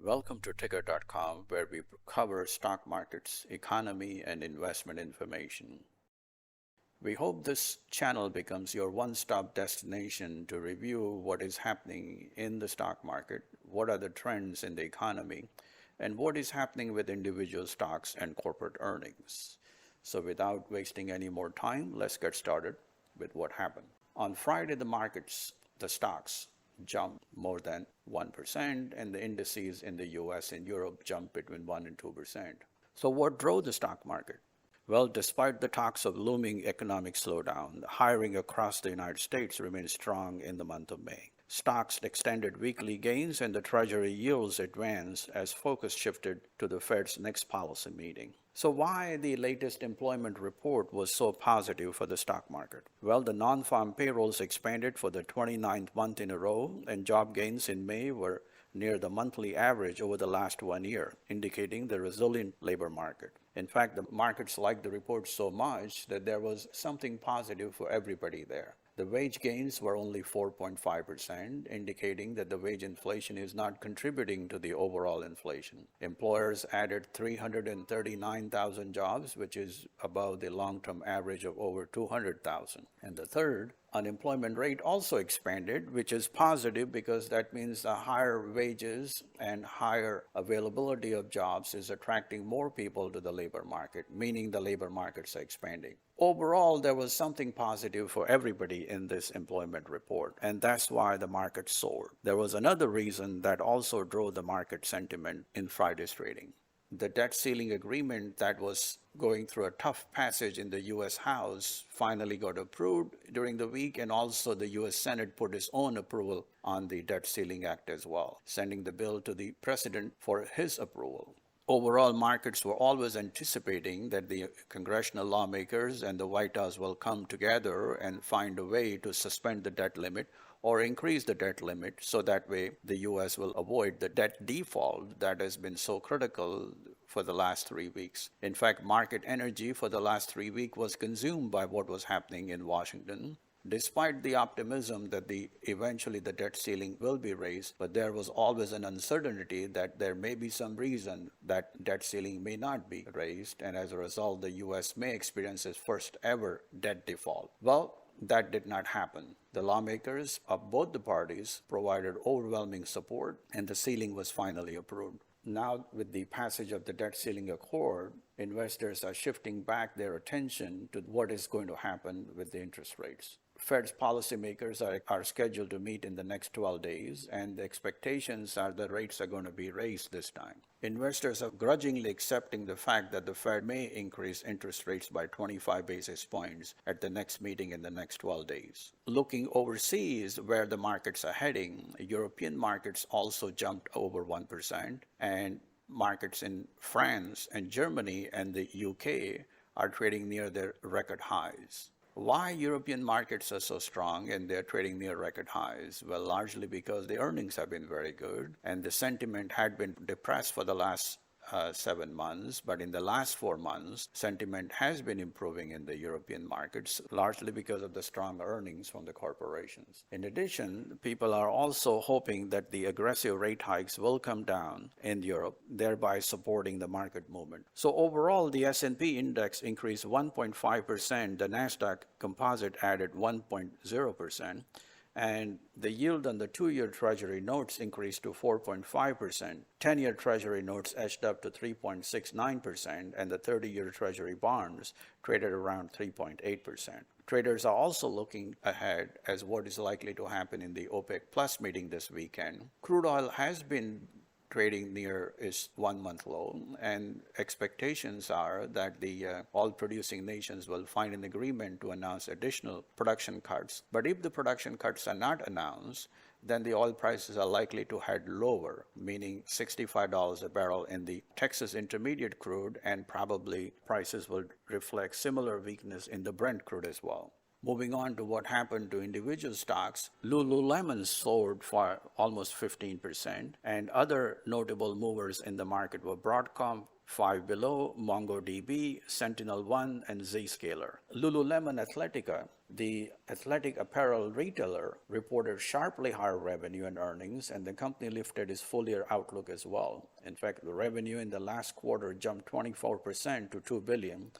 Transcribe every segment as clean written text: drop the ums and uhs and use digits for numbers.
Welcome to Ticker.com, where we cover stock markets, economy, and investment information. We hope this channel becomes your one-stop destination to review what is happening in the stock market, what are the trends in the economy, and what is happening with individual stocks and corporate earnings. So without wasting any more time, let's get started with what happened. On Friday, the stocks jumped more than 1%, and the indices in the US and Europe jumped between 1 and 2%. So, what drove the stock market? Well, despite the talks of looming economic slowdown, hiring across the United States remained strong in the month of May. Stocks extended weekly gains and the Treasury yields advanced as focus shifted to the Fed's next policy meeting. So why the latest employment report was so positive for the stock market? Well, the non-farm payrolls expanded for the 29th month in a row, and job gains in May were near the monthly average over the last 1 year, indicating the resilient labor market. In fact, the markets liked the report so much that there was something positive for everybody there. The wage gains were only 4.5%, indicating that the wage inflation is not contributing to the overall inflation. Employers added 339,000 jobs, which is above the long-term average of over 200,000. And the third, unemployment rate also expanded, which is positive because that means the higher wages and higher availability of jobs is attracting more people to the labor market, meaning the labor markets are expanding. Overall, there was something positive for everybody in this employment report, and that's why the market soared. There was another reason that also drove the market sentiment in Friday's trading. The debt ceiling agreement that was going through a tough passage in the U.S. House finally got approved during the week, and also the U.S. Senate put its own approval on the Debt Ceiling Act as well, sending the bill to the president for his approval. Overall, markets were always anticipating that the congressional lawmakers and the White House will come together and find a way to suspend the debt limit or increase the debt limit so that way the U.S. will avoid the debt default that has been so critical for the last 3 weeks. In fact, market energy for the last 3 weeks was consumed by what was happening in Washington. Despite the optimism that eventually the debt ceiling will be raised, but there was always an uncertainty that there may be some reason that debt ceiling may not be raised, and as a result, the U.S. may experience its first ever debt default. Well, that did not happen. The lawmakers of both the parties provided overwhelming support, and the ceiling was finally approved. Now, with the passage of the debt ceiling accord, investors are shifting back their attention to what is going to happen with the interest rates. Fed's policymakers are scheduled to meet in the next 12 days, and the expectations are that rates are going to be raised this time. Investors are grudgingly accepting the fact that the Fed may increase interest rates by 25 basis points at the next meeting in the next 12 days. Looking overseas, where the markets are heading, European markets also jumped over 1%, and markets in France and Germany and the UK are trading near their record highs. Why European markets are so strong and they're trading near record highs? Well, largely because the earnings have been very good and the sentiment had been depressed for the last 7 months, but in the last 4 months, sentiment has been improving in the European markets, largely because of the strong earnings from the corporations. In addition, people are also hoping that the aggressive rate hikes will come down in Europe, thereby supporting the market movement. So overall, the S&P index increased 1.5%, the Nasdaq Composite added 1.0%, and the yield on the 2-year Treasury notes increased to 4.5%. 10-year Treasury notes edged up to 3.69%, and the 30-year Treasury bonds traded around 3.8%. Traders are also looking ahead as what is likely to happen in the OPEC Plus meeting this weekend. Crude oil has been trading near its 1-month low, and expectations are that the oil-producing nations will find an agreement to announce additional production cuts. But if the production cuts are not announced, then the oil prices are likely to head lower, meaning $65 a barrel in the Texas Intermediate crude, and probably prices will reflect similar weakness in the Brent crude as well. Moving on to what happened to individual stocks, Lululemon soared for almost 15%, and other notable movers in the market were Broadcom, Five Below, MongoDB, SentinelOne, and Zscaler. Lululemon Athletica, the athletic apparel retailer, reported sharply higher revenue and earnings, and the company lifted its full-year outlook as well. In fact, the revenue in the last quarter jumped 24% to $2 billion,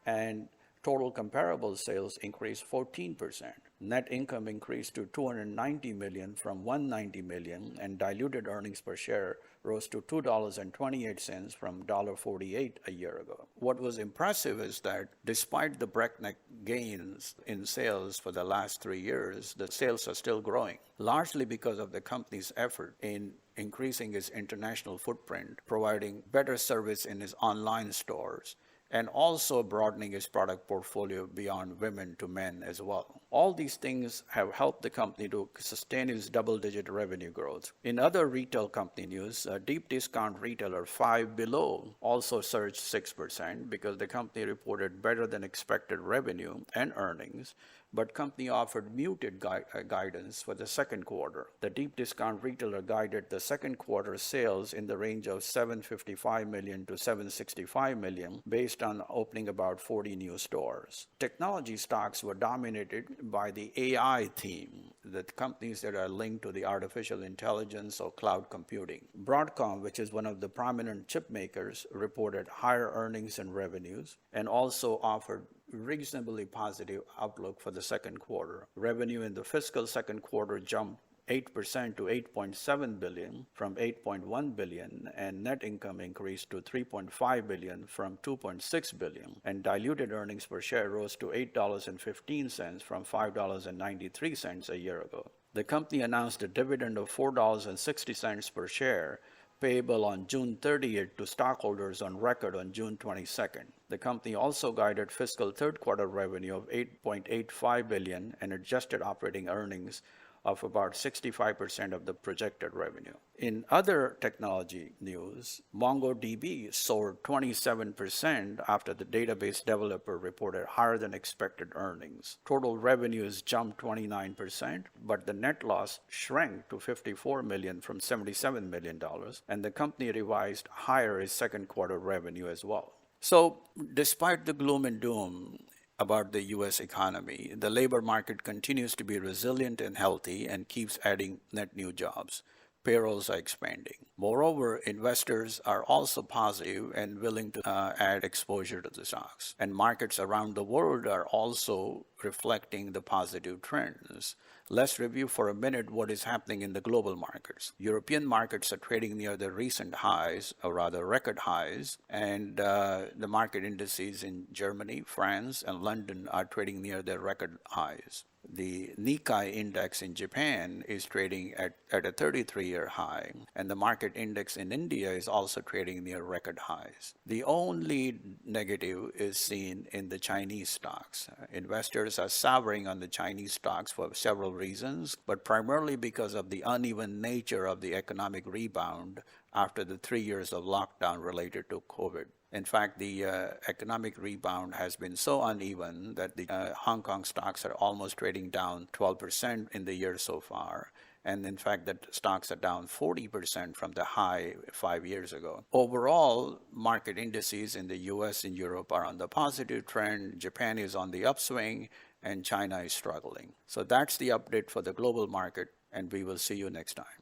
and total comparable sales increased 14%. Net income increased to $290 million from $190 million, and diluted earnings per share rose to $2.28 from $1.48 a year ago. What was impressive is that despite the breakneck gains in sales for the last 3 years, the sales are still growing, largely because of the company's effort in increasing its international footprint, providing better service in its online stores, and also broadening its product portfolio beyond women to men as well. All these things have helped the company to sustain its double-digit revenue growth. In other retail company news, deep discount retailer Five Below also surged 6% because the company reported better than expected revenue and earnings, but company offered muted guidance for the second quarter. The deep discount retailer guided the second quarter sales in the range of $755 million to $765 million based on opening about 40 new stores. Technology stocks were dominated by the AI theme, the companies that are linked to the artificial intelligence or cloud computing. Broadcom, which is one of the prominent chip makers, reported higher earnings and revenues and also offered reasonably positive outlook for the second quarter. Revenue in the fiscal second quarter jumped 8% to $8.7 billion from $8.1 billion, and net income increased to $3.5 billion from $2.6 billion, and diluted earnings per share rose to $8.15 from $5.93 a year ago. The company announced a dividend of $4.60 per share, payable on June 30th to stockholders on record on June 22nd. The company also guided fiscal third quarter revenue of $8.85 billion and adjusted operating earnings of about 65% of the projected revenue. In other technology news, MongoDB soared 27% after the database developer reported higher than expected earnings. Total revenues jumped 29%, but the net loss shrank to $54 million from $77 million, and the company revised higher its second quarter revenue as well. So, despite the gloom and doom about the U.S. economy, the labor market continues to be resilient and healthy and keeps adding net new jobs. Payrolls are expanding. Moreover, investors are also positive and willing to add exposure to the stocks. And markets around the world are also reflecting the positive trends. Let's review for a minute what is happening in the global markets. European markets are trading near their recent highs, or rather record highs, and the market indices in Germany, France, and London are trading near their record highs. The Nikkei index in Japan is trading at a 33-year high, and the market index in India is also trading near record highs. The only negative is seen in the Chinese stocks. Investors are souring on the Chinese stocks for several reasons, but primarily because of the uneven nature of the economic rebound after the 3 years of lockdown related to COVID. In fact, the economic rebound has been so uneven that the Hong Kong stocks are almost trading down 12% in the year so far. And in fact, the stocks are down 40% from the high 5 years ago. Overall, market indices in the US and Europe are on the positive trend. Japan is on the upswing, and China is struggling. So that's the update for the global market, and we will see you next time.